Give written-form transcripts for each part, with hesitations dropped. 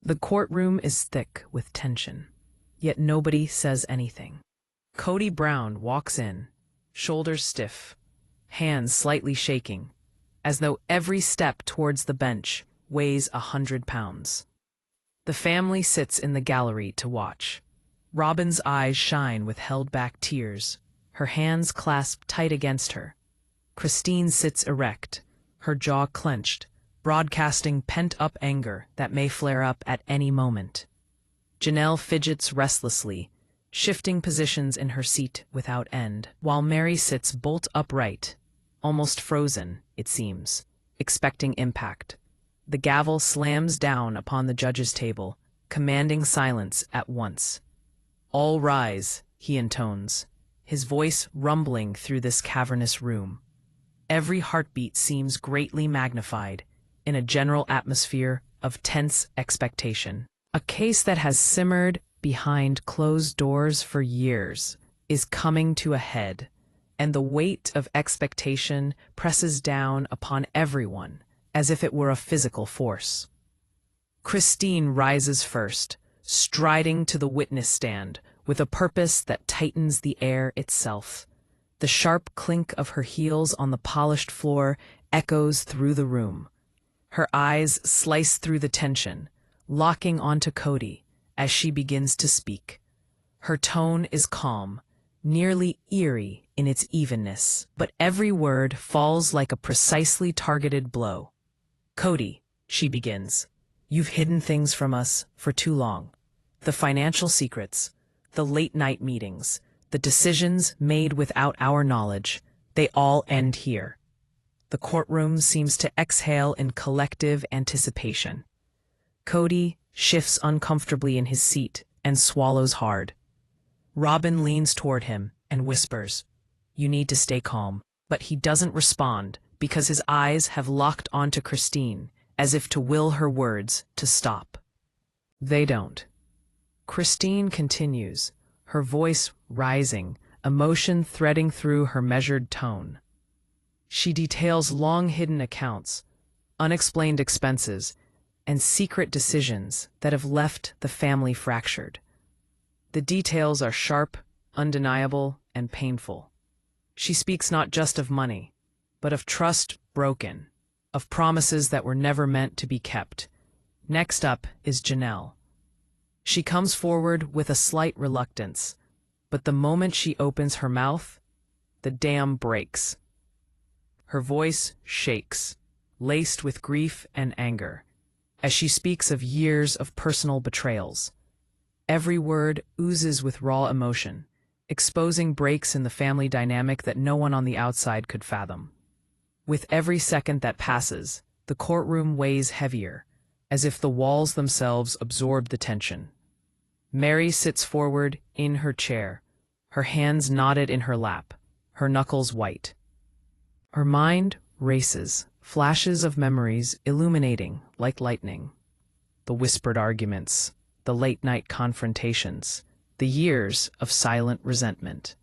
The courtroom is thick with tension, yet nobody says anything. Kody Brown walks in, shoulders stiff, hands slightly shaking, as though every step towards the bench weighs 100 pounds. The family sits in the gallery to watch. Robyn's eyes shine with held-back tears, her hands clasped tight against her. Christine sits erect, her jaw clenched, broadcasting pent-up anger that may flare up at any moment. Janelle fidgets restlessly, shifting positions in her seat without end, while Meri sits bolt upright, almost frozen, it seems, expecting impact. The gavel slams down upon the judge's table, commanding silence at once. "All rise," he intones, his voice rumbling through this cavernous room. Every heartbeat seems greatly magnified in a general atmosphere of tense expectation. A case that has simmered behind closed doors for years is coming to a head, and the weight of expectation presses down upon everyone as if it were a physical force. Christine rises first, striding to the witness stand with a purpose that tightens the air itself. The sharp clink of her heels on the polished floor echoes through the room. Her eyes slice through the tension, locking onto Kody as she begins to speak. Her tone is calm, nearly eerie in its evenness, but every word falls like a precisely targeted blow. "Kody," she begins, "you've hidden things from us for too long. The financial secrets, the late-night meetings, the decisions made without our knowledge, they all end here." The courtroom seems to exhale in collective anticipation. Kody shifts uncomfortably in his seat and swallows hard. Robyn leans toward him and whispers, "You need to stay calm." But he doesn't respond because his eyes have locked onto Christine, as if to will her words to stop. They don't. Christine continues, her voice rising, emotion threading through her measured tone. She details long-hidden accounts, unexplained expenses, and secret decisions that have left the family fractured. The details are sharp, undeniable, and painful. She speaks not just of money, but of trust broken, of promises that were never meant to be kept. Next up is Janelle. She comes forward with a slight reluctance, but the moment she opens her mouth, the dam breaks. Her voice shakes, laced with grief and anger, as she speaks of years of personal betrayals. Every word oozes with raw emotion, exposing breaks in the family dynamic that no one on the outside could fathom. With every second that passes, the courtroom weighs heavier, as if the walls themselves absorb the tension. Meri sits forward in her chair, her hands knotted in her lap, her knuckles white. Her mind races, flashes of memories illuminating like lightning. The whispered arguments, the late-night confrontations, the years of silent resentment.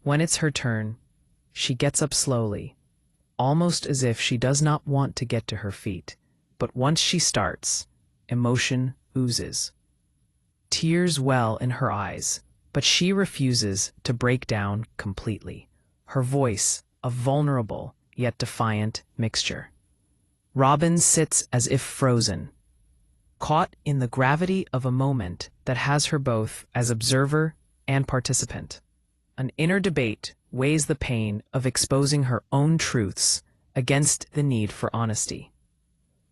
When it's her turn, she gets up slowly, almost as if she does not want to get to her feet. But once she starts, emotion oozes. Tears well in her eyes, but she refuses to break down completely. Her voice, a vulnerable yet defiant mixture. Robyn sits as if frozen, caught in the gravity of a moment that has her both as observer and participant. An inner debate weighs the pain of exposing her own truths against the need for honesty.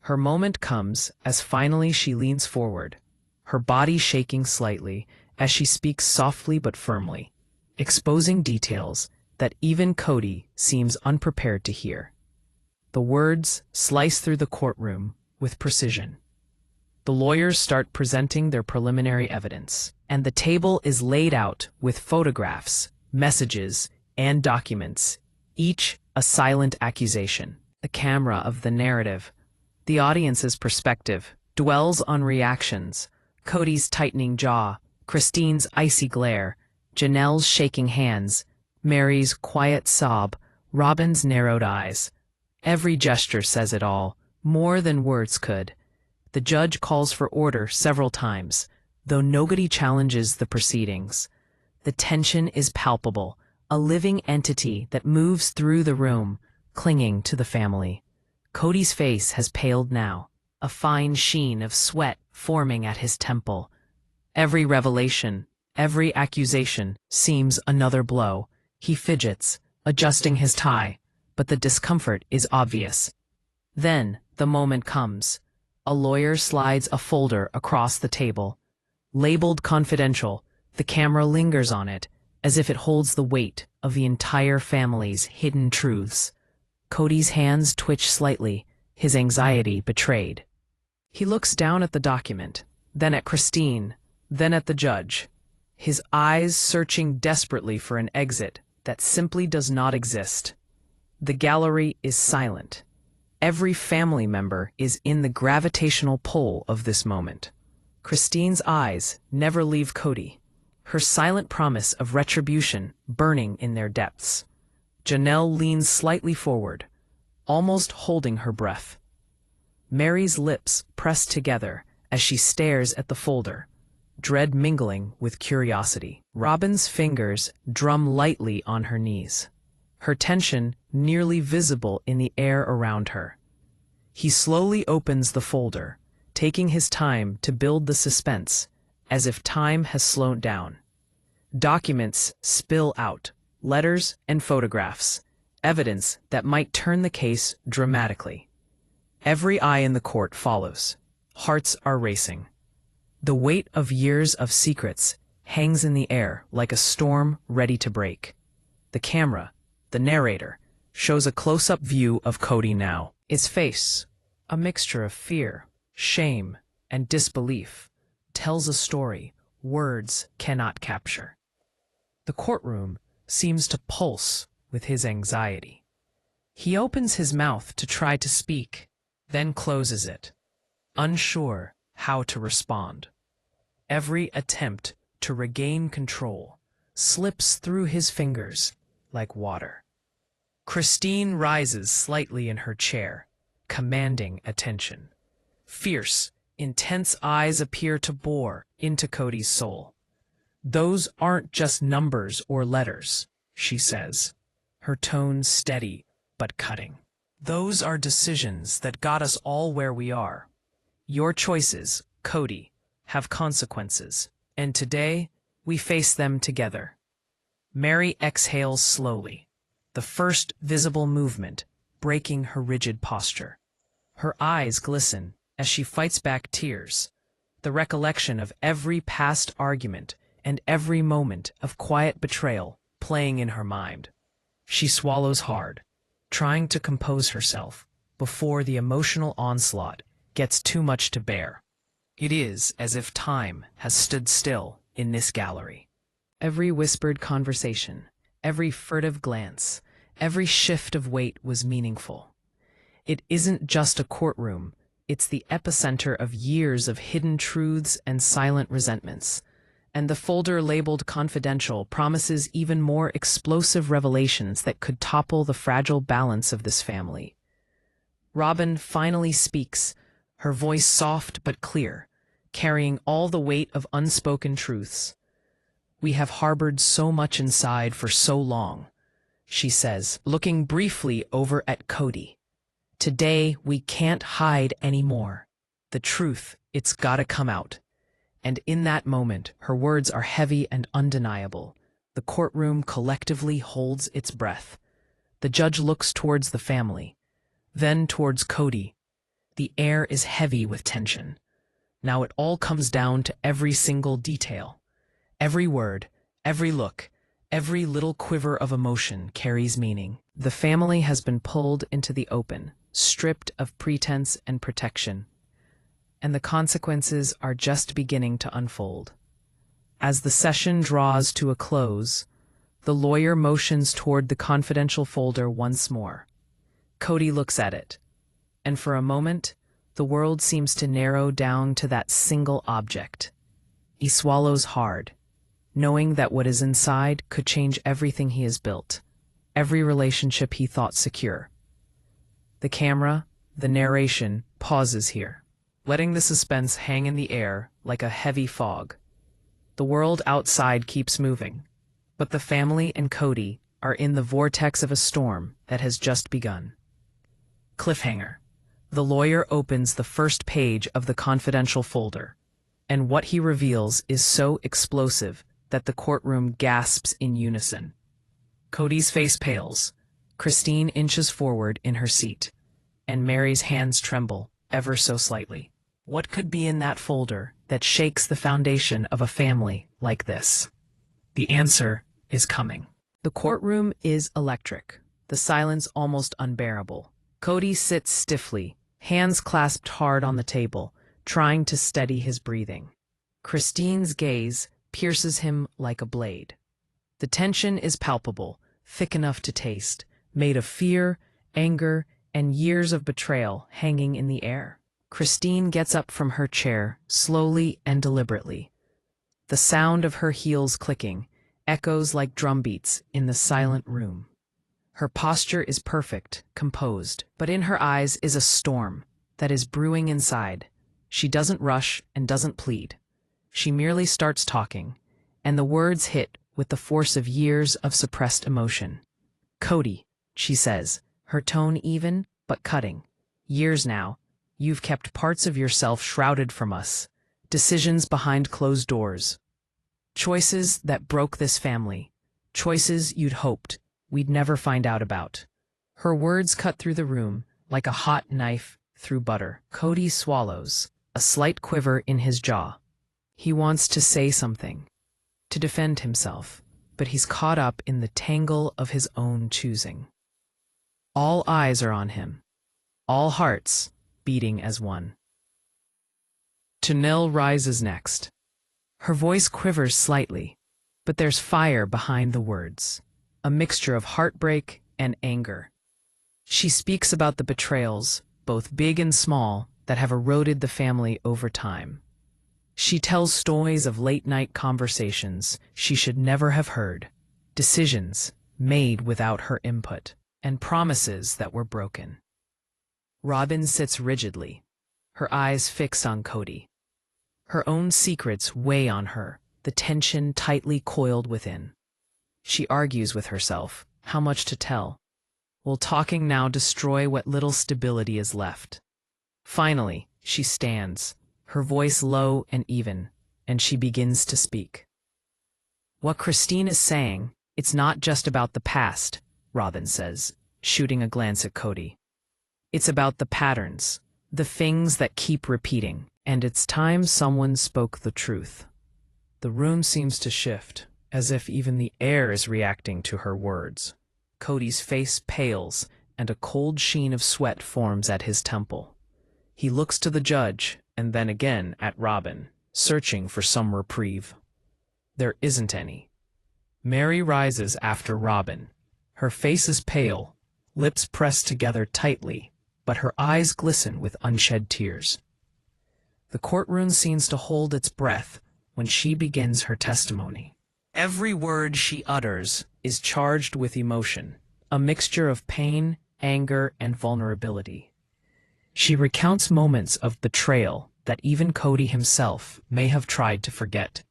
Her moment comes as finally she leans forward, her body shaking slightly as she speaks softly but firmly, exposing details that even Kody seems unprepared to hear. The words slice through the courtroom with precision. The lawyers start presenting their preliminary evidence, and the table is laid out with photographs, messages, and documents, each a silent accusation. The camera of the narrative, the audience's perspective, dwells on reactions: Kody's tightening jaw, Christine's icy glare, Janelle's shaking hands, Meri's quiet sob, Robyn's narrowed eyes. Every gesture says it all, more than words could. The judge calls for order several times, though nobody challenges the proceedings. The tension is palpable, a living entity that moves through the room, clinging to the family. Kody's face has paled now, a fine sheen of sweat forming at his temple. Every revelation, every accusation seems another blow. He fidgets, adjusting his tie, but the discomfort is obvious. Then, the moment comes. A lawyer slides a folder across the table. Labeled confidential, the camera lingers on it, as if it holds the weight of the entire family's hidden truths. Kody's hands twitch slightly, his anxiety betrayed. He looks down at the document, then at Christine, then at the judge, his eyes searching desperately for an exit that simply does not exist. The gallery is silent. Every family member is in the gravitational pull of this moment. Christine's eyes never leave Kody, her silent promise of retribution burning in their depths. Janelle leans slightly forward, almost holding her breath. Meri's lips press together as she stares at the folder, dread mingling with curiosity. Robyn's fingers drum lightly on her knees, her tension nearly visible in the air around her. He slowly opens the folder, taking his time to build the suspense, as if time has slowed down. Documents spill out, letters and photographs, evidence that might turn the case dramatically. Every eye in the court follows. Hearts are racing. The weight of years of secrets hangs in the air like a storm ready to break. The camera, the narrator, shows a close-up view of Kody now. His face, a mixture of fear, shame, and disbelief, tells a story words cannot capture. The courtroom seems to pulse with his anxiety. He opens his mouth to try to speak, then closes it, unsure how to respond. Every attempt to regain control slips through his fingers like water. Christine rises slightly in her chair, commanding attention. Fierce, intense eyes appear to bore into Kody's soul. "Those aren't just numbers or letters," she says, her tone steady but cutting. "Those are decisions that got us all where we are. Your choices, Kody, have consequences, and today we face them together." Meri exhales slowly, the first visible movement breaking her rigid posture. Her eyes glisten as she fights back tears, the recollection of every past argument and every moment of quiet betrayal playing in her mind. She swallows hard, trying to compose herself before the emotional onslaught gets too much to bear. It is as if time has stood still in this gallery. Every whispered conversation, every furtive glance, every shift of weight was meaningful. It isn't just a courtroom, it's the epicenter of years of hidden truths and silent resentments. And the folder labeled confidential promises even more explosive revelations that could topple the fragile balance of this family. Robyn finally speaks, her voice soft but clear, carrying all the weight of unspoken truths. "We have harbored so much inside for so long," she says, looking briefly over at Kody. "Today, we can't hide anymore. The truth, it's gotta come out." And in that moment, her words are heavy and undeniable. The courtroom collectively holds its breath. The judge looks towards the family, then towards Kody. The air is heavy with tension. Now it all comes down to every single detail. Every word, every look, every little quiver of emotion carries meaning. The family has been pulled into the open, stripped of pretense and protection, and the consequences are just beginning to unfold. As the session draws to a close, the lawyer motions toward the confidential folder once more. Kody looks at it, and for a moment, the world seems to narrow down to that single object. He swallows hard, knowing that what is inside could change everything he has built, every relationship he thought secure. The camera, the narration, pauses here. letting the suspense hang in the air like a heavy fog. The world outside keeps moving, but the family and Kody are in the vortex of a storm that has just begun. Cliffhanger. The lawyer opens the first page of the confidential folder, and what he reveals is so explosive that the courtroom gasps in unison. Kody's face pales. Christine inches forward in her seat, and Meri's hands tremble ever so slightly. What could be in that folder that shakes the foundation of a family like this? The answer is coming. The courtroom is electric, the silence almost unbearable. Kody sits stiffly, hands clasped hard on the table, trying to steady his breathing. Christine's gaze pierces him like a blade. The tension is palpable, thick enough to taste, made of fear, anger, and years of betrayal hanging in the air. Christine gets up from her chair, slowly and deliberately. The sound of her heels clicking echoes like drumbeats in the silent room. Her posture is perfect, composed, but in her eyes is a storm that is brewing inside. She doesn't rush and doesn't plead. She merely starts talking, and the words hit with the force of years of suppressed emotion. "Kody," she says, her tone even but cutting. "Years now, you've kept parts of yourself shrouded from us, decisions behind closed doors, choices that broke this family, choices you'd hoped we'd never find out about." Her words cut through the room like a hot knife through butter. Kody swallows, a slight quiver in his jaw. He wants to say something, to defend himself, but he's caught up in the tangle of his own choosing. All eyes are on him, all hearts beating as one. Janelle rises next. Her voice quivers slightly, but there's fire behind the words, a mixture of heartbreak and anger. She speaks about the betrayals, both big and small, that have eroded the family over time. She tells stories of late-night conversations she should never have heard, decisions made without her input, and promises that were broken. Robyn sits rigidly, her eyes fixed on Kody. Her own secrets weigh on her, the tension tightly coiled within. She argues with herself, how much to tell? Will talking now destroy what little stability is left? Finally, she stands, her voice low and even, and she begins to speak. "What Christine is saying, it's not just about the past," Robyn says, shooting a glance at Kody. "It's about the patterns, the things that keep repeating, and it's time someone spoke the truth." The room seems to shift, as if even the air is reacting to her words. Kody's face pales, and a cold sheen of sweat forms at his temple. He looks to the judge, and then again at Robyn, searching for some reprieve. There isn't any. Meri rises after Robyn. Her face is pale, lips pressed together tightly, but her eyes glisten with unshed tears. The courtroom seems to hold its breath when she begins her testimony. Every word she utters is charged with emotion, a mixture of pain, anger, and vulnerability. She recounts moments of betrayal that even Kody himself may have tried to forget.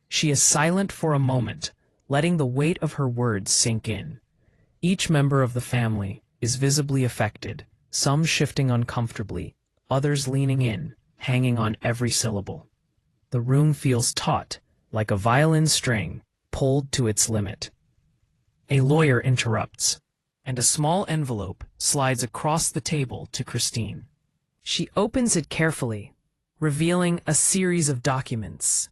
She is silent for a moment, letting the weight of her words sink in. Each member of the family is visibly affected, some shifting uncomfortably, others leaning in, hanging on every syllable. The room feels taut, like a violin string pulled to its limit. A lawyer interrupts, and a small envelope slides across the table to Christine. She opens it carefully, revealing a series of documents,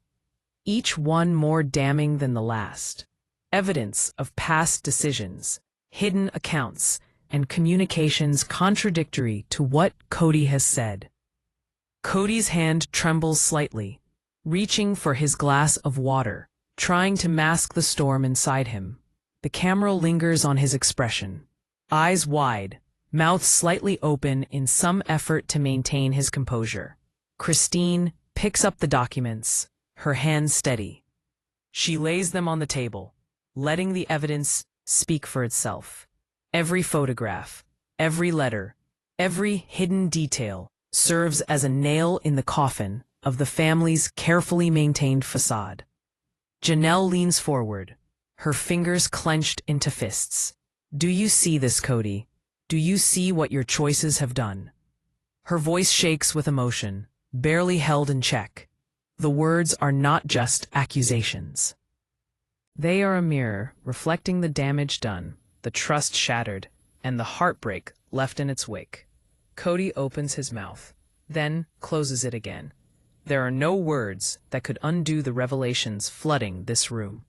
each one more damning than the last. Evidence of past decisions, hidden accounts, and communications contradictory to what Kody has said. Kody's hand trembles slightly, reaching for his glass of water, trying to mask the storm inside him. The camera lingers on his expression, eyes wide, mouth slightly open in some effort to maintain his composure. Christine picks up the documents, her hands steady. She lays them on the table, letting the evidence speak for itself. Every photograph, every letter, every hidden detail serves as a nail in the coffin of the family's carefully maintained facade. Janelle leans forward, her fingers clenched into fists. "Do you see this, Kody? Do you see what your choices have done?" Her voice shakes with emotion, barely held in check. The words are not just accusations. They are a mirror reflecting the damage done, the trust shattered, and the heartbreak left in its wake. Kody opens his mouth, then closes it again. There are no words that could undo the revelations flooding this room.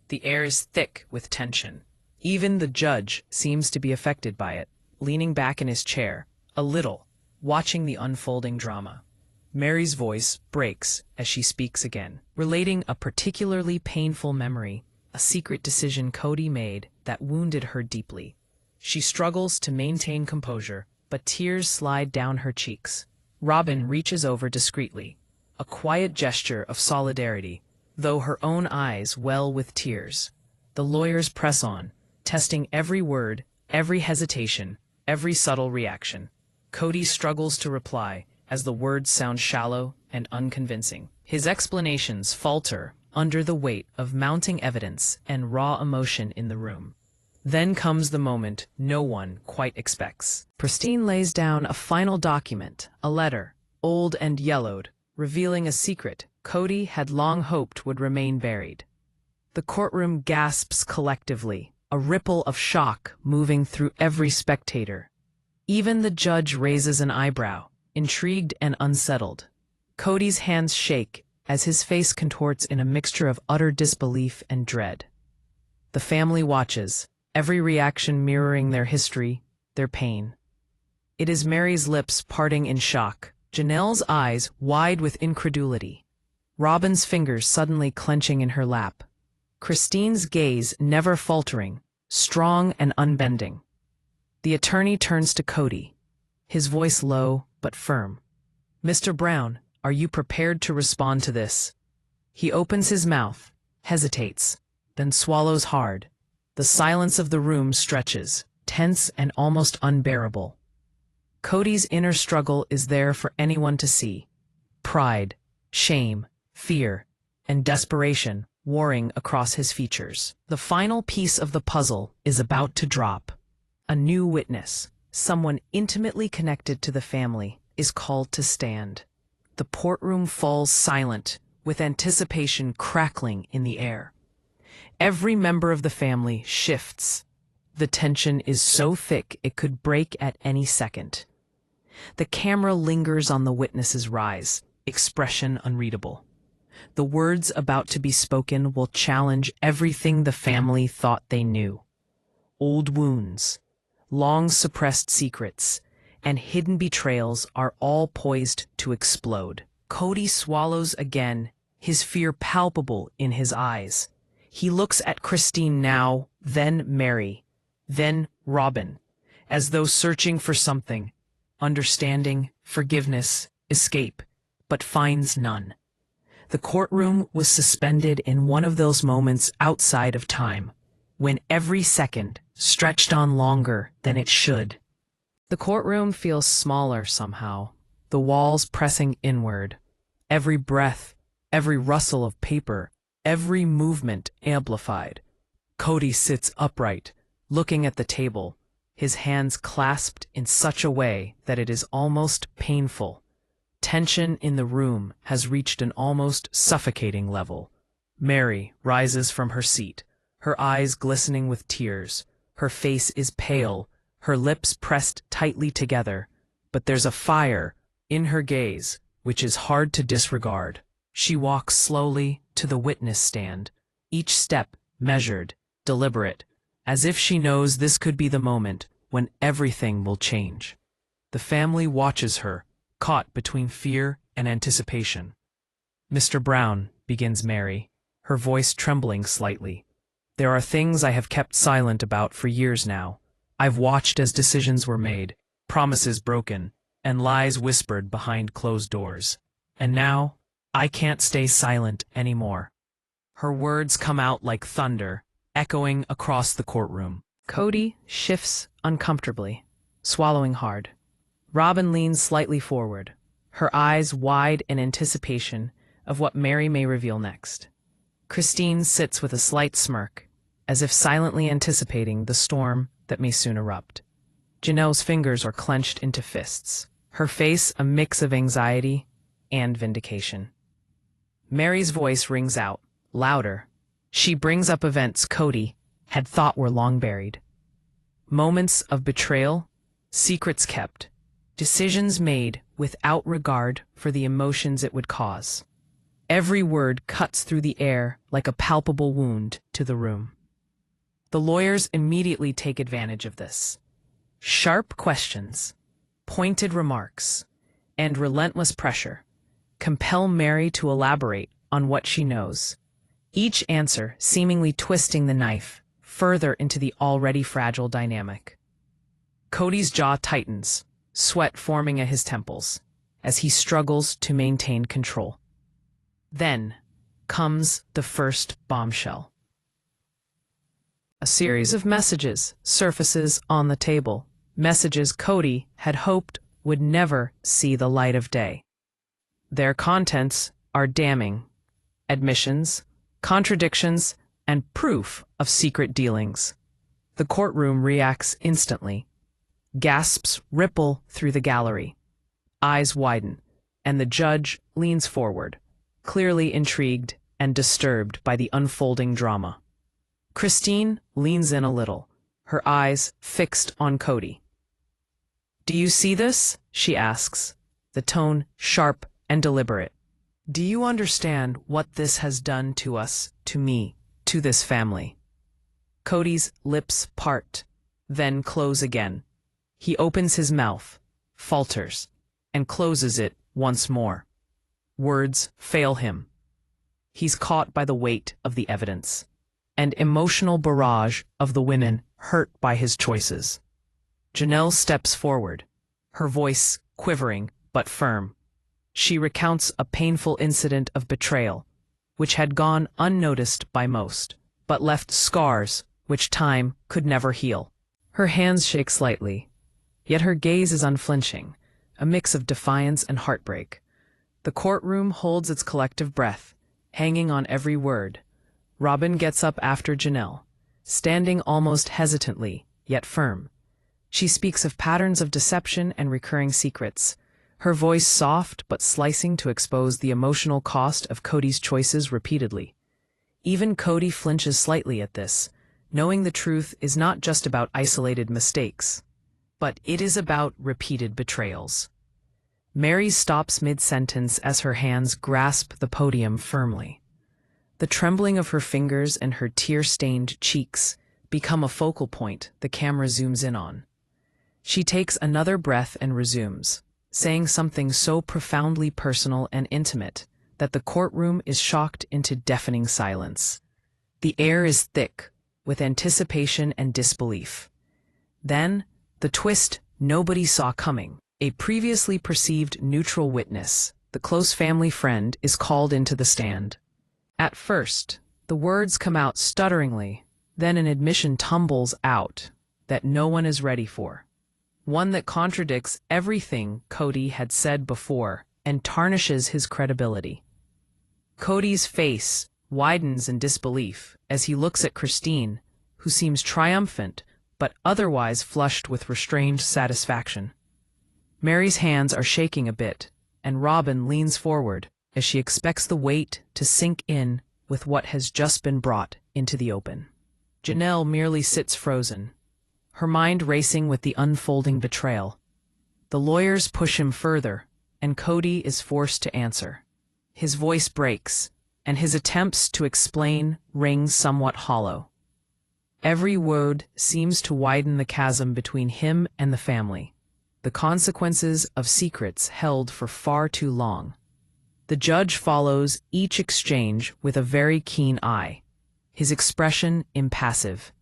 The air is thick with tension. Even the judge seems to be affected by it, leaning back in his chair, a little, watching the unfolding drama. Meri's voice breaks as she speaks again, relating a particularly painful memory, a secret decision Kody made that wounded her deeply. She struggles to maintain composure, but tears slide down her cheeks. Robyn reaches over discreetly, a quiet gesture of solidarity, though her own eyes well with tears. The lawyers press on, testing every word, every hesitation, every subtle reaction. Kody struggles to reply as the words sound shallow and unconvincing. His explanations falter under the weight of mounting evidence and raw emotion in the room. Then comes the moment no one quite expects. Christine lays down a final document, a letter, old and yellowed, revealing a secret Kody had long hoped would remain buried. The courtroom gasps collectively, a ripple of shock moving through every spectator. Even the judge raises an eyebrow, intrigued and unsettled. Kody's hands shake as his face contorts in a mixture of utter disbelief and dread. The family watches, every reaction mirroring their history, their pain. It is Meri's lips parting in shock, Janelle's eyes wide with incredulity, Robyn's fingers suddenly clenching in her lap, Christine's gaze never faltering, strong and unbending. The attorney turns to Kody, his voice low but firm. "Mr. Brown, are you prepared to respond to this?" He opens his mouth, hesitates, then swallows hard. The silence of the room stretches, tense and almost unbearable. Kody's inner struggle is there for anyone to see. Pride, shame, fear, and desperation warring across his features. The final piece of the puzzle is about to drop. A new witness, someone intimately connected to the family, is called to stand. The courtroom falls silent, with anticipation crackling in the air. Every member of the family shifts. The tension is so thick it could break at any second. The camera lingers on the witness's rise, expression unreadable. The words about to be spoken will challenge everything the family thought they knew. Old wounds, long-suppressed secrets, and hidden betrayals are all poised to explode. Kody swallows again, his fear palpable in his eyes. He looks at Christine now, then Meri, then Robyn, as though searching for something, understanding, forgiveness, escape, but finds none. The courtroom was suspended in one of those moments outside of time, when every second stretched on longer than it should. The courtroom feels smaller somehow, the walls pressing inward. Every breath, every rustle of paper, every movement amplified. Kody sits upright, looking at the table, his hands clasped in such a way that it is almost painful. Tension in the room has reached an almost suffocating level. Meri rises from her seat, her eyes glistening with tears. Her face is pale, her lips pressed tightly together, but there's a fire in her gaze which is hard to disregard. She walks slowly to the witness stand, each step measured, deliberate, as if she knows this could be the moment when everything will change. The family watches her, caught between fear and anticipation. "Mr. Brown," begins Meri, her voice trembling slightly, "there are things I have kept silent about for years now. I've watched as decisions were made, promises broken, and lies whispered behind closed doors. And now, I can't stay silent anymore." Her words come out like thunder, echoing across the courtroom. Kody shifts uncomfortably, swallowing hard. Robyn leans slightly forward, her eyes wide in anticipation of what Meri may reveal next. Christine sits with a slight smirk, as if silently anticipating the storm that may soon erupt. Janelle's fingers are clenched into fists, her face a mix of anxiety and vindication. Meri's voice rings out, louder. She brings up events Kody had thought were long buried. Moments of betrayal, secrets kept, decisions made without regard for the emotions it would cause. Every word cuts through the air like a palpable wound to the room. The lawyers immediately take advantage of this. Sharp questions, pointed remarks, and relentless pressure compel Meri to elaborate on what she knows, each answer seemingly twisting the knife further into the already fragile dynamic. Kody's jaw tightens, sweat forming at his temples, as he struggles to maintain control. Then comes the first bombshell. A series of messages surfaces on the table, messages Kody had hoped would never see the light of day. Their contents are damning: admissions, contradictions, and proof of secret dealings. The courtroom reacts instantly. Gasps ripple through the gallery. Eyes widen, and the judge leans forward, clearly intrigued and disturbed by the unfolding drama. Christine leans in a little, her eyes fixed on Kody. "Do you see this?" she asks, the tone sharp and deliberate. "Do you understand what this has done to us, to me, to this family?" Kody's lips part, then close again. He opens his mouth, falters, and closes it once more. Words fail him. He's caught by the weight of the evidence and emotional barrage of the women hurt by his choices. Janelle steps forward, her voice quivering but firm. She recounts a painful incident of betrayal, which had gone unnoticed by most, but left scars which time could never heal. Her hands shake slightly, yet her gaze is unflinching, a mix of defiance and heartbreak. The courtroom holds its collective breath, hanging on every word. Robyn gets up after Janelle, standing almost hesitantly, yet firm. She speaks of patterns of deception and recurring secrets, her voice soft but slicing to expose the emotional cost of Kody's choices repeatedly. Even Kody flinches slightly at this, knowing the truth is not just about isolated mistakes, but it is about repeated betrayals. Meri stops mid-sentence as her hands grasp the podium firmly. The trembling of her fingers and her tear-stained cheeks become a focal point the camera zooms in on. She takes another breath and resumes, saying something so profoundly personal and intimate that the courtroom is shocked into deafening silence. The air is thick with anticipation and disbelief. Then, the twist nobody saw coming. A previously perceived neutral witness, the close family friend, is called into the stand. At first, the words come out stutteringly, then an admission tumbles out that no one is ready for. One that contradicts everything Kody had said before and tarnishes his credibility. Kody's face widens in disbelief as he looks at Christine, who seems triumphant but otherwise flushed with restrained satisfaction. Meri's hands are shaking a bit, and Robyn leans forward as she expects the weight to sink in with what has just been brought into the open. Janelle merely sits frozen, her mind racing with the unfolding betrayal. The lawyers push him further, and Kody is forced to answer. His voice breaks, and his attempts to explain ring somewhat hollow. Every word seems to widen the chasm between him and the family, the consequences of secrets held for far too long. The judge follows each exchange with a very keen eye, his expression impassive.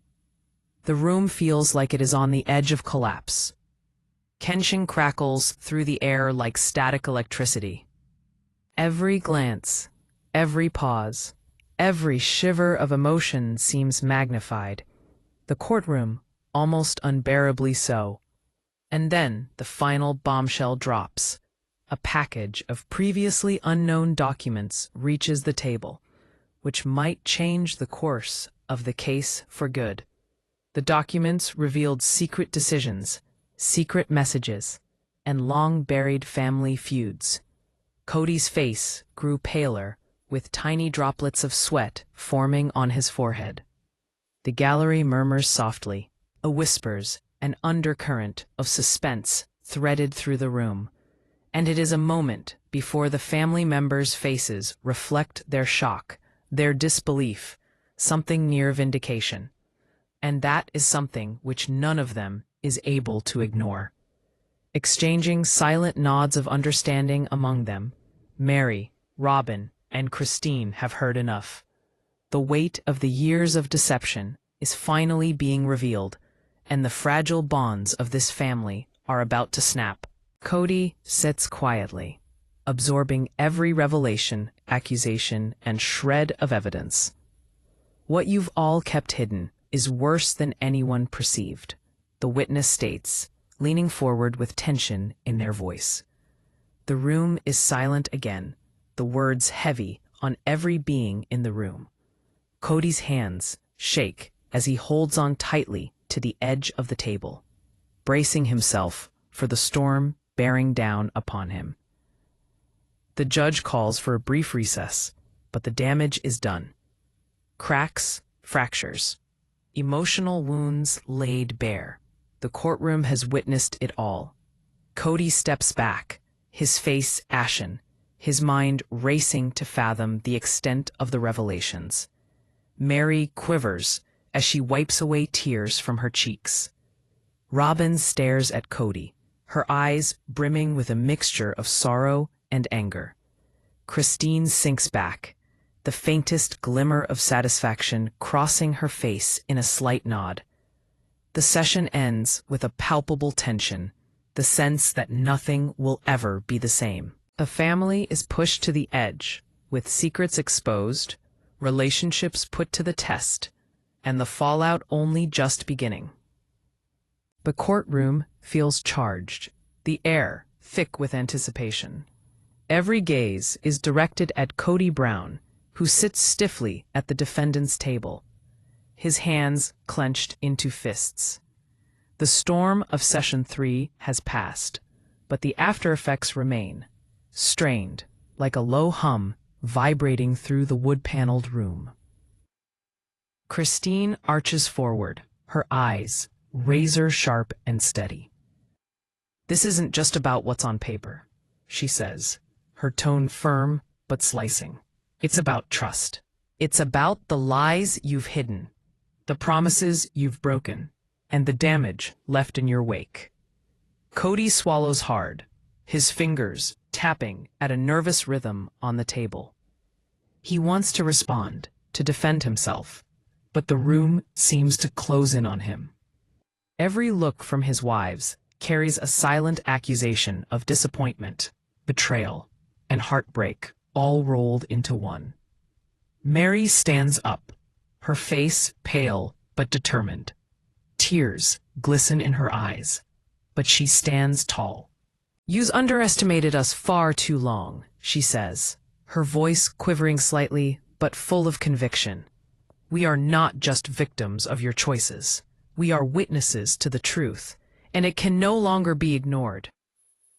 The room feels like it is on the edge of collapse. Tension crackles through the air like static electricity. Every glance, every pause, every shiver of emotion seems magnified. The courtroom, almost unbearably so. And then the final bombshell drops. A package of previously unknown documents reaches the table, which might change the course of the case for good. The documents revealed secret decisions, secret messages, and long-buried family feuds. Kody's face grew paler, with tiny droplets of sweat forming on his forehead. The gallery murmurs softly, a whispers, an undercurrent of suspense threaded through the room. And it is a moment before the family members' faces reflect their shock, their disbelief, something near vindication. And that is something which none of them is able to ignore. Exchanging silent nods of understanding among them, Meri, Robyn, and Christine have heard enough. The weight of the years of deception is finally being revealed, and the fragile bonds of this family are about to snap. Kody sits quietly, absorbing every revelation, accusation, and shred of evidence. What you've all kept hidden is worse than anyone perceived, the witness states, leaning forward with tension in their voice. The room is silent again, the words heavy on every being in the room. Kody's hands shake as he holds on tightly to the edge of the table, bracing himself for the storm bearing down upon him. The judge calls for a brief recess, but the damage is done. Cracks, fractures, emotional wounds laid bare. The courtroom has witnessed it all. Kody steps back, his face ashen, his mind racing to fathom the extent of the revelations. Meri quivers as she wipes away tears from her cheeks. Robyn stares at Kody, her eyes brimming with a mixture of sorrow and anger. Christine sinks back, the faintest glimmer of satisfaction crossing her face in a slight nod. The session ends with a palpable tension, the sense that nothing will ever be the same. A family is pushed to the edge, with secrets exposed, relationships put to the test, and the fallout only just beginning. The courtroom feels charged, the air thick with anticipation. Every gaze is directed at Kody Brown, who sits stiffly at the defendant's table, his hands clenched into fists. The storm of Session 3 has passed, but the after-effects remain, strained, like a low hum vibrating through the wood-paneled room. Christine arches forward, her eyes razor-sharp and steady. "This isn't just about what's on paper," she says, her tone firm but slicing. "It's about trust. It's about the lies you've hidden, the promises you've broken, and the damage left in your wake." Kody swallows hard, his fingers tapping at a nervous rhythm on the table. He wants to respond, to defend himself, but the room seems to close in on him. Every look from his wives carries a silent accusation of disappointment, betrayal, and heartbreak, all rolled into one. Meri stands up, her face pale but determined. Tears glisten in her eyes, but she stands tall. "You've underestimated us far too long," she says, her voice quivering slightly but full of conviction. "We are not just victims of your choices. We are witnesses to the truth, and it can no longer be ignored."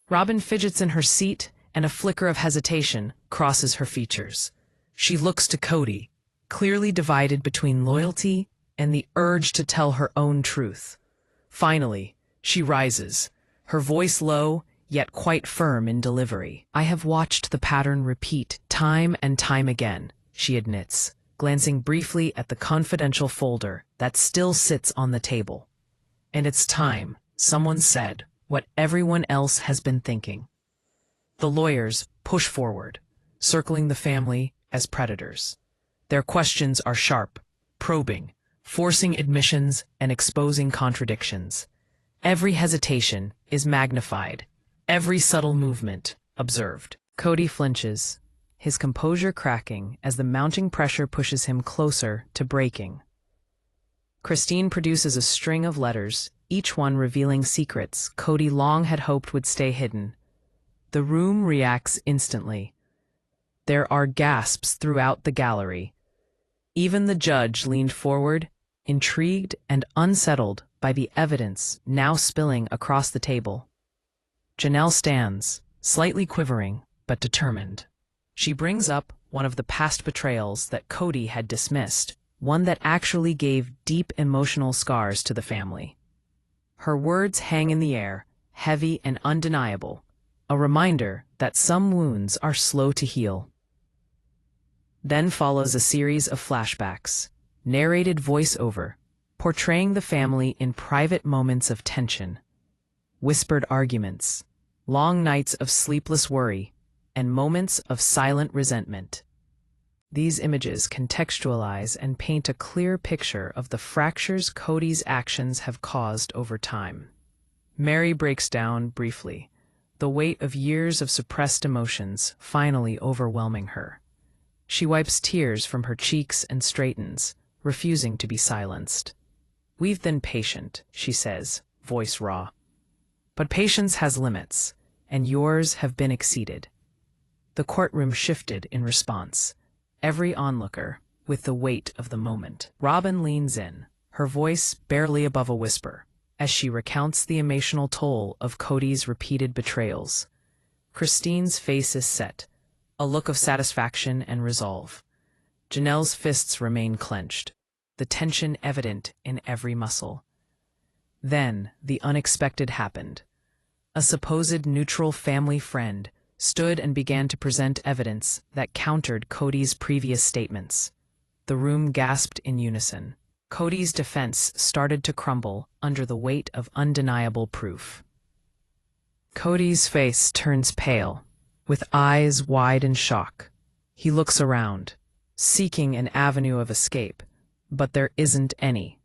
Robyn fidgets in her seat, and a flicker of hesitation crosses her features. She looks to Kody, clearly divided between loyalty and the urge to tell her own truth. Finally, she rises, her voice low, yet quite firm in delivery. "I have watched the pattern repeat time and time again," she admits, glancing briefly at the confidential folder that still sits on the table. "And it's time someone said what everyone else has been thinking." The lawyers push forward, circling the family as predators. Their questions are sharp, probing, forcing admissions and exposing contradictions. Every hesitation is magnified, every subtle movement observed. Kody flinches, his composure cracking as the mounting pressure pushes him closer to breaking. Christine produces a string of letters, each one revealing secrets Kody long had hoped would stay hidden. The room reacts instantly. There are gasps throughout the gallery. Even the judge leaned forward, intrigued and unsettled by the evidence now spilling across the table. Janelle stands, slightly quivering, but determined. She brings up one of the past betrayals that Kody had dismissed, one that actually gave deep emotional scars to the family. Her words hang in the air, heavy and undeniable, a reminder that some wounds are slow to heal. Then follows a series of flashbacks, narrated voiceover, portraying the family in private moments of tension, whispered arguments, long nights of sleepless worry, and moments of silent resentment. These images contextualize and paint a clear picture of the fractures Kody's actions have caused over time. Meri breaks down briefly, the weight of years of suppressed emotions finally overwhelming her. She wipes tears from her cheeks and straightens, refusing to be silenced. "We've been patient," she says, voice raw. "But patience has limits, and yours have been exceeded." The courtroom shifted in response, every onlooker with the weight of the moment. Robyn leans in, her voice barely above a whisper, as she recounts the emotional toll of Kody's repeated betrayals. Christine's face is set, a look of satisfaction and resolve. Janelle's fists remain clenched, the tension evident in every muscle. Then the unexpected happened. A supposed neutral family friend stood and began to present evidence that countered Kody's previous statements. The room gasped in unison. Kody's defense started to crumble under the weight of undeniable proof. Kody's face turns pale, with eyes wide in shock. He looks around, seeking an avenue of escape, but there isn't any.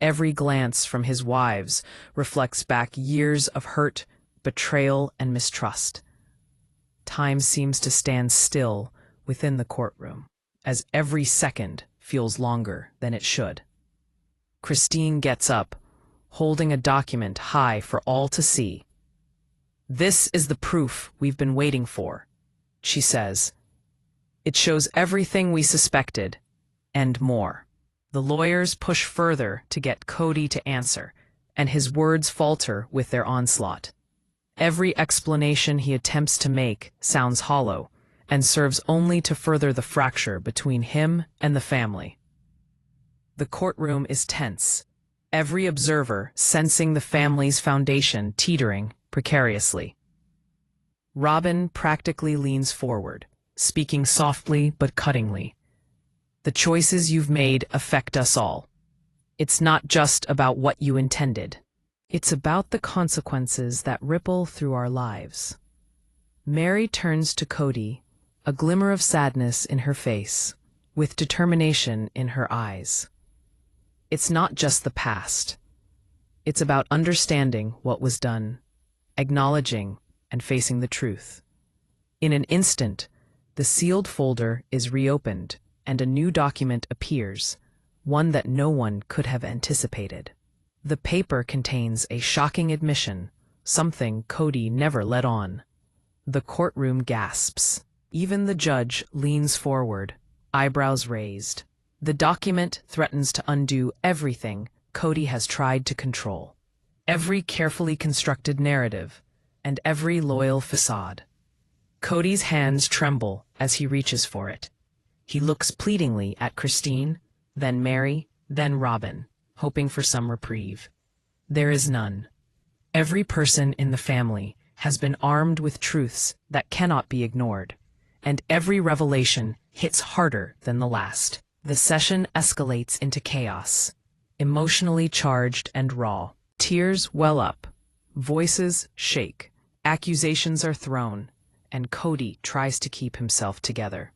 Every glance from his wives reflects back years of hurt, betrayal, and mistrust. Time seems to stand still within the courtroom, as every second feels longer than it should. Christine gets up, holding a document high for all to see. "This is the proof we've been waiting for," she says. "It shows everything we suspected, and more." The lawyers push further to get Kody to answer, and his words falter with their onslaught. Every explanation he attempts to make sounds hollow and serves only to further the fracture between him and the family. The courtroom is tense, every observer sensing the family's foundation teetering precariously. Robyn practically leans forward, speaking softly but cuttingly. "The choices you've made affect us all. It's not just about what you intended. It's about the consequences that ripple through our lives." Meri turns to Kody, a glimmer of sadness in her face, with determination in her eyes. It's not just the past. It's about understanding what was done, acknowledging and facing the truth. In an instant, the sealed folder is reopened and a new document appears, one that no one could have anticipated. The paper contains a shocking admission, something Kody never let on. The courtroom gasps. Even the judge leans forward, eyebrows raised. The document threatens to undo everything Kody has tried to control. Every carefully constructed narrative, and every loyal facade. Kody's hands tremble as he reaches for it. He looks pleadingly at Christine, then Meri, then Robyn, hoping for some reprieve. There is none. Every person in the family has been armed with truths that cannot be ignored, and every revelation hits harder than the last. The session escalates into chaos, emotionally charged and raw. Tears well up, voices shake, accusations are thrown, and Kody tries to keep himself together.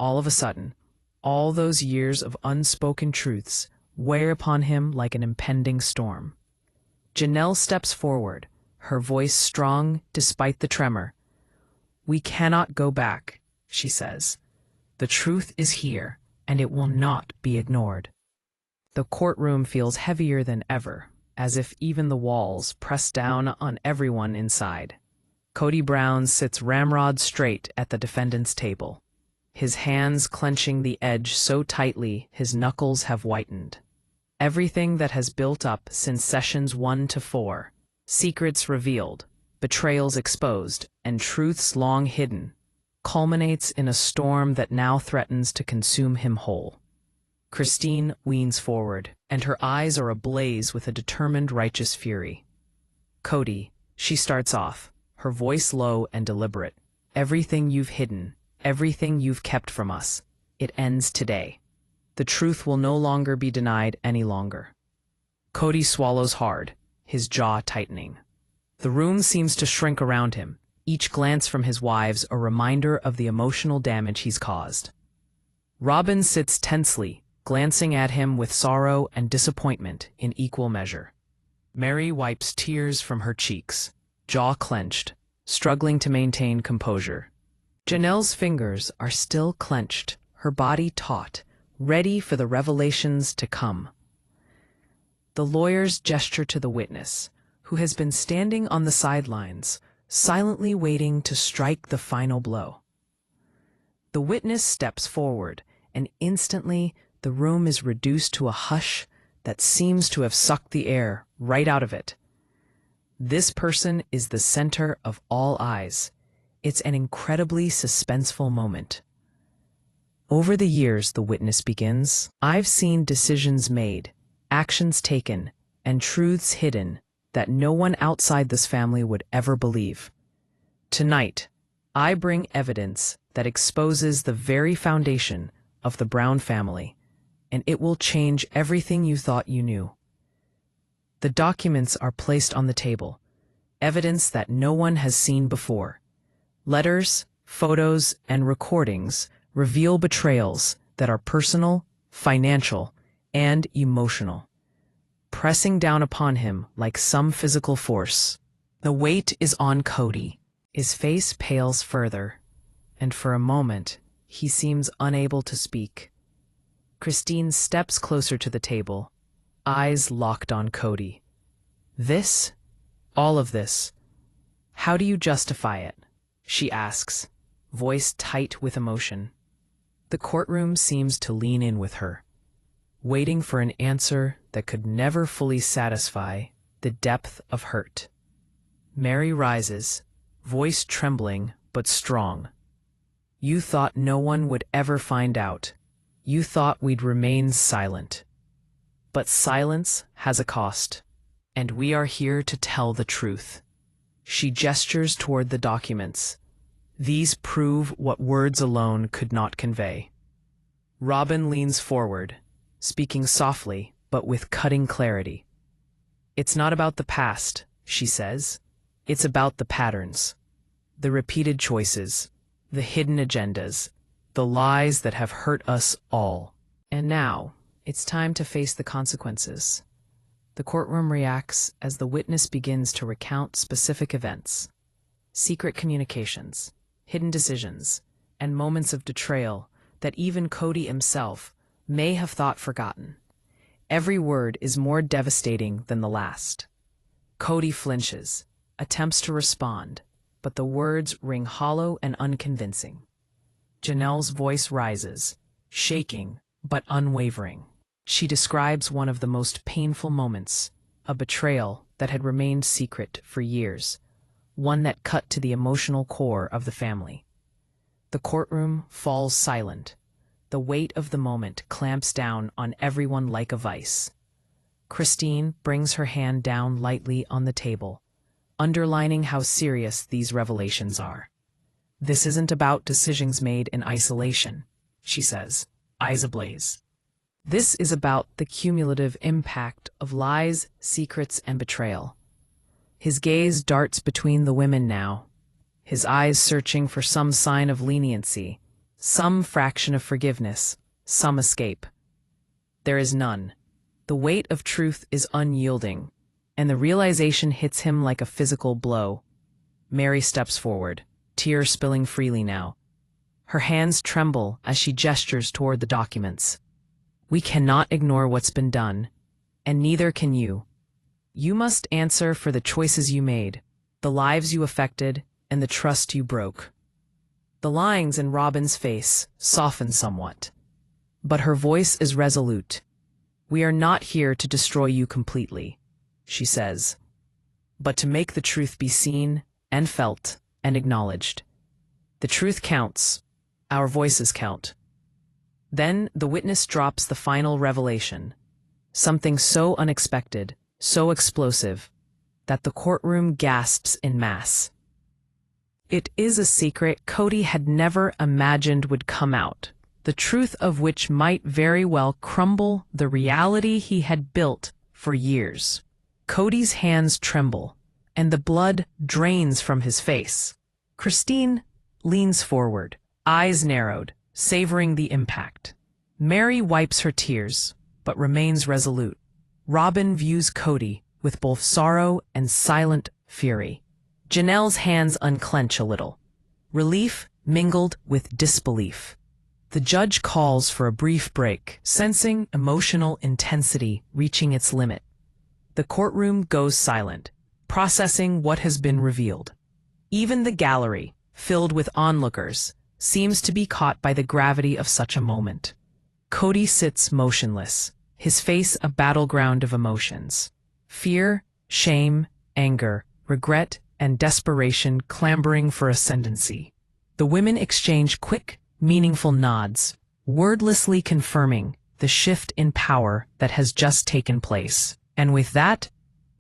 All of a sudden, all those years of unspoken truths weigh upon him like an impending storm. Janelle steps forward, her voice strong despite the tremor. "We cannot go back," she says. "The truth is here, and it will not be ignored." The courtroom feels heavier than ever, as if even the walls press down on everyone inside. Kody Brown sits ramrod straight at the defendant's table, his hands clenching the edge so tightly his knuckles have whitened. Everything that has built up since sessions 1 to 4, secrets revealed, betrayals exposed, and truths long hidden, culminates in a storm that now threatens to consume him whole. Christine leans forward, and her eyes are ablaze with a determined righteous fury. Kody, she starts off, her voice low and deliberate. Everything you've hidden, everything you've kept from us, it ends today. The truth will no longer be denied any longer. Kody swallows hard, his jaw tightening. The room seems to shrink around him, each glance from his wives a reminder of the emotional damage he's caused. Robyn sits tensely, glancing at him with sorrow and disappointment in equal measure. Meri wipes tears from her cheeks, jaw clenched, struggling to maintain composure. Janelle's fingers are still clenched, her body taut, ready for the revelations to come. The lawyers gesture to the witness, who has been standing on the sidelines, silently waiting to strike the final blow. The witness steps forward, and instantly the room is reduced to a hush that seems to have sucked the air right out of it. This person is the center of all eyes. It's an incredibly suspenseful moment. Over the years, the witness begins, I've seen decisions made, actions taken, and truths hidden that no one outside this family would ever believe. Tonight, I bring evidence that exposes the very foundation of the Brown family, and it will change everything you thought you knew. The documents are placed on the table, evidence that no one has seen before. Letters, photos, and recordings reveal betrayals that are personal, financial, and emotional, pressing down upon him like some physical force. The weight is on Kody. His face pales further, and for a moment, he seems unable to speak. Christine steps closer to the table, eyes locked on Kody. This? All of this? How do you justify it? She asks, voice tight with emotion. The courtroom seems to lean in with her, waiting for an answer that could never fully satisfy the depth of hurt. Meri rises, voice trembling but strong. You thought no one would ever find out. You thought we'd remain silent. But silence has a cost, and we are here to tell the truth. She gestures toward the documents. These prove what words alone could not convey. Robyn leans forward, speaking softly but with cutting clarity. It's not about the past, she says. It's about the patterns, the repeated choices, the hidden agendas, the lies that have hurt us all. And now, it's time to face the consequences. The courtroom reacts as the witness begins to recount specific events, secret communications, hidden decisions, and moments of betrayal that even Kody himself may have thought forgotten. Every word is more devastating than the last. Kody flinches, attempts to respond, but the words ring hollow and unconvincing. Janelle's voice rises, shaking but unwavering. She describes one of the most painful moments, a betrayal that had remained secret for years, one that cut to the emotional core of the family. The courtroom falls silent. The weight of the moment clamps down on everyone like a vice. Christine brings her hand down lightly on the table, underlining how serious these revelations are. This isn't about decisions made in isolation, she says, eyes ablaze. This is about the cumulative impact of lies, secrets, and betrayal. His gaze darts between the women now, his eyes searching for some sign of leniency, some fraction of forgiveness, some escape. There is none. The weight of truth is unyielding, and the realization hits him like a physical blow. Meri steps forward, tears spilling freely now. Her hands tremble as she gestures toward the documents. We cannot ignore what's been done, and neither can you. You must answer for the choices you made, the lives you affected, and the trust you broke. The lines in Robyn's face soften somewhat, but her voice is resolute. We are not here to destroy you completely, she says, but to make the truth be seen and felt and acknowledged. The truth counts. Our voices count. Then the witness drops the final revelation, something so unexpected, so explosive, that the courtroom gasps in mass. It is a secret Kody had never imagined would come out, the truth of which might very well crumble the reality he had built for years. Kody's hands tremble, and the blood drains from his face. Christine leans forward, eyes narrowed, savoring the impact. Meri wipes her tears, but remains resolute. Robyn views Kody with both sorrow and silent fury. Janelle's hands unclench a little, relief mingled with disbelief. The judge calls for a brief break, sensing emotional intensity reaching its limit. The courtroom goes silent, processing what has been revealed. Even the gallery, filled with onlookers, seems to be caught by the gravity of such a moment. Kody sits motionless, his face a battleground of emotions. Fear, shame, anger, regret, and desperation clambering for ascendancy. The women exchange quick, meaningful nods, wordlessly confirming the shift in power that has just taken place. And with that,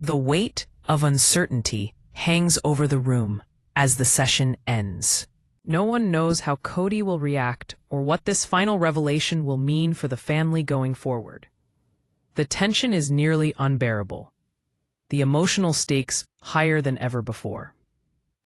the weight of uncertainty hangs over the room as the session ends. No one knows how Kody will react or what this final revelation will mean for the family going forward. The tension is nearly unbearable, the emotional stakes higher than ever before.